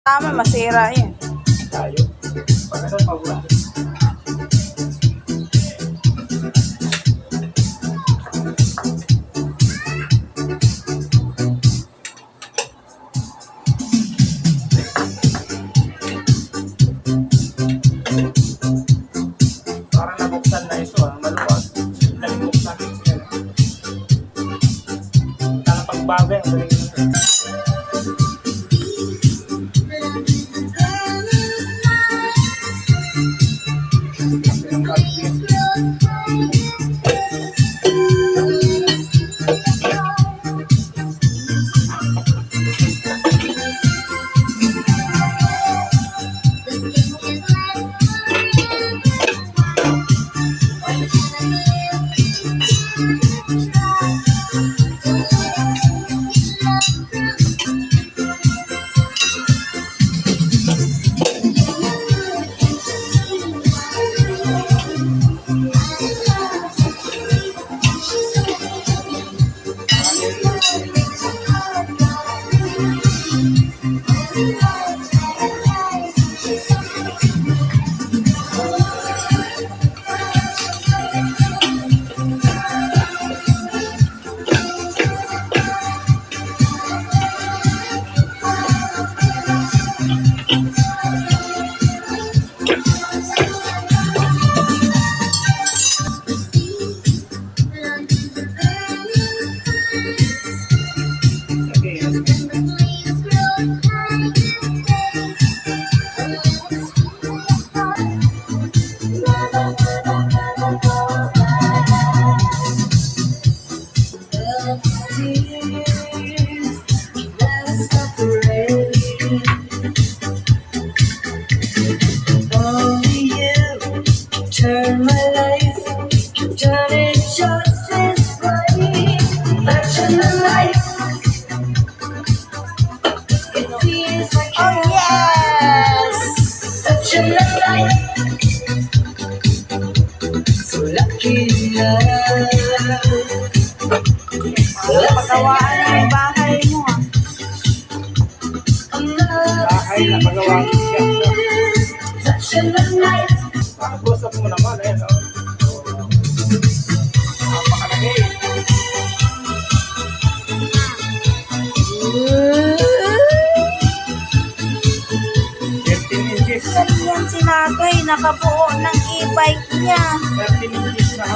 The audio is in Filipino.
Tama, masira yan. Tayo. Pag ano, pag parang nabuksan na ito, maluwag. Nabuksan. Parang pagbago yan. Turn my life, turn it just this way. Touching the light, it feels like Oh, yes! touching the light. So lucky love. Pagawaan na yung bahay mo. Bahay na pagawa siya. Touching the light. Gusto mo naman, eh, no? Napakalaki. Ganyan si Natoy, nakabuo ng e-bike niya. 13 inches na.